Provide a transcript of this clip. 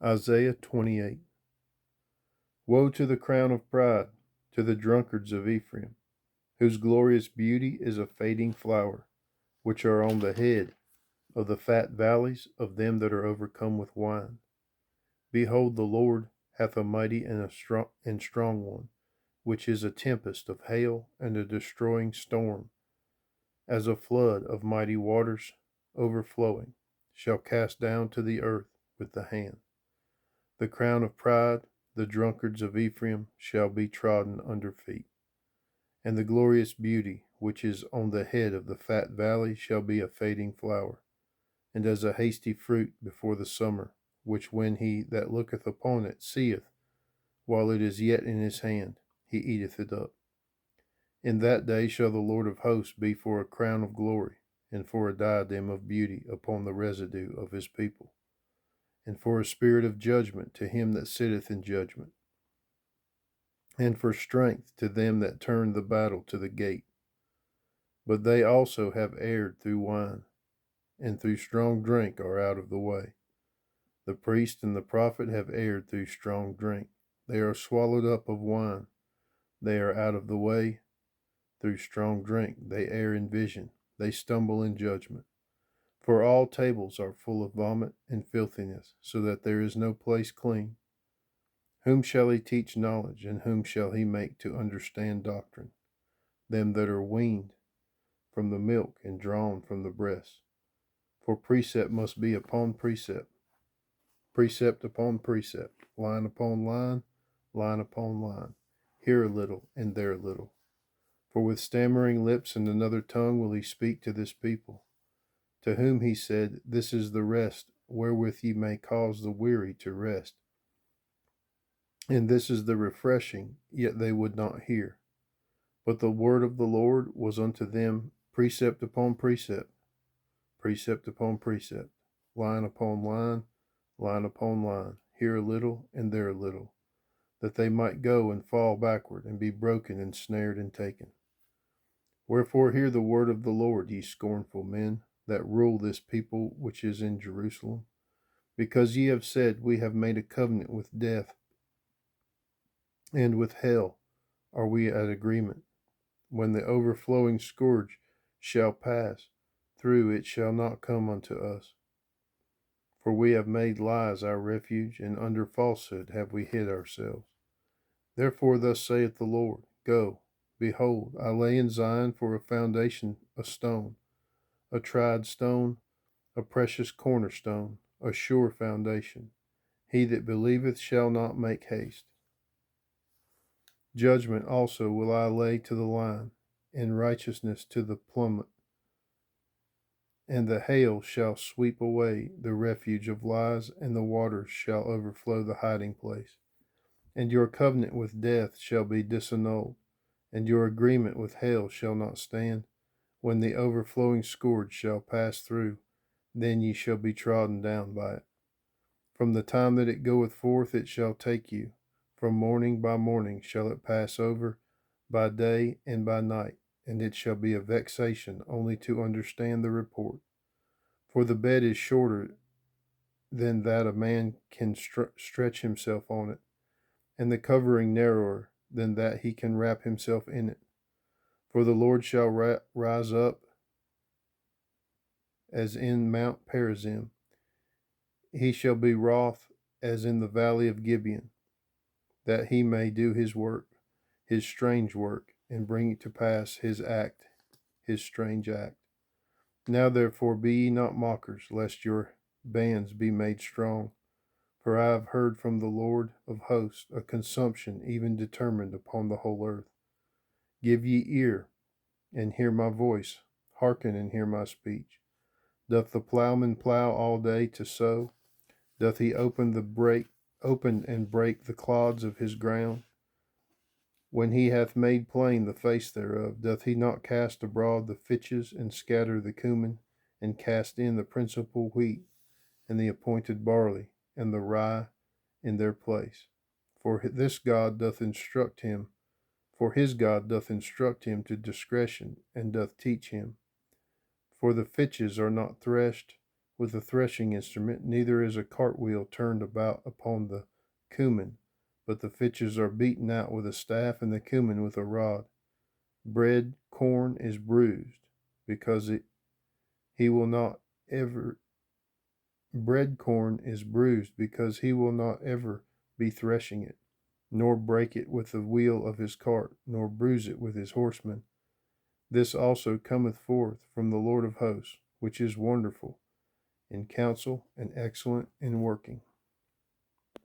Isaiah 28. Woe to the crown of pride, to the drunkards of Ephraim, whose glorious beauty is a fading flower, which are on the head of the fat valleys of them that are overcome with wine. Behold, the Lord hath a mighty and strong one, which is a tempest of hail and a destroying storm, as a flood of mighty waters overflowing, shall cast down to the earth with the hand. The crown of pride, the drunkards of Ephraim, shall be trodden under feet. And the glorious beauty which is on the head of the fat valley shall be a fading flower, and as a hasty fruit before the summer, which when he that looketh upon it seeth, while it is yet in his hand, he eateth it up. In that day shall the Lord of hosts be for a crown of glory, and for a diadem of beauty upon the residue of his people, and for a spirit of judgment to him that sitteth in judgment, and for strength to them that turn the battle to the gate. But they also have erred through wine, and through strong drink are out of the way. The priest and the prophet have erred through strong drink. They are swallowed up of wine. They are out of the way through strong drink. They err in vision. They stumble in judgment. For all tables are full of vomit and filthiness, so that there is no place clean. Whom shall he teach knowledge, and whom shall he make to understand doctrine? Them that are weaned from the milk and drawn from the breast. For precept must be upon precept, precept upon precept, line upon line, line upon line, here a little and there a little. For with stammering lips and another tongue will he speak to this people, to whom he said, This is the rest wherewith ye may cause the weary to rest. And this is the refreshing, yet they would not hear. But the word of the Lord was unto them precept upon precept, precept upon precept, line upon line, line upon line, here a little and there a little, that they might go and fall backward, and be broken and snared and taken. Wherefore hear the word of the Lord, ye scornful men, that rule this people which is in Jerusalem. Because ye have said, We have made a covenant with death, and with hell are we at agreement. When the overflowing scourge shall pass through, it shall not come unto us. For we have made lies our refuge, and under falsehood have we hid ourselves. Therefore thus saith the Lord, Go, behold, I lay in Zion for a foundation a stone, a tried stone, a precious cornerstone, a sure foundation. He that believeth shall not make haste. Judgment also will I lay to the line, and righteousness to the plummet. And the hail shall sweep away the refuge of lies, and the waters shall overflow the hiding place. And your covenant with death shall be disannulled, and your agreement with hell shall not stand. When the overflowing scourge shall pass through, then ye shall be trodden down by it. From the time that it goeth forth it shall take you. From morning by morning shall it pass over, by day and by night, and it shall be a vexation only to understand the report. For the bed is shorter than that a man can stretch himself on it, and the covering narrower than that he can wrap himself in it. For the Lord shall rise up as in Mount Perazim. He shall be wroth as in the valley of Gibeon, that he may do his work, his strange work, and bring it to pass his act, his strange act. Now therefore be ye not mockers, lest your bands be made strong. For I have heard from the Lord of hosts a consumption even determined upon the whole earth. Give ye ear, and hear my voice, hearken and hear my speech. Doth the plowman plow all day to sow? Doth he open and break the clods of his ground? When he hath made plain the face thereof, doth he not cast abroad the fitches, and scatter the cumin, and cast in the principal wheat, and the appointed barley, and the rye in their place? For this God doth instruct him, for his God doth instruct him to discretion, and doth teach him. For the fitches are not threshed, with a threshing instrument, neither is a cartwheel turned about upon the cumin, but the fitches are beaten out with a staff, and the cumin with a rod. Bread corn is bruised, because he will not ever bread corn is bruised, because he will not ever be threshing it, nor break it with the wheel of his cart, nor bruise it with his horsemen. This also cometh forth from the Lord of hosts, which is wonderful in counsel and excellent in working.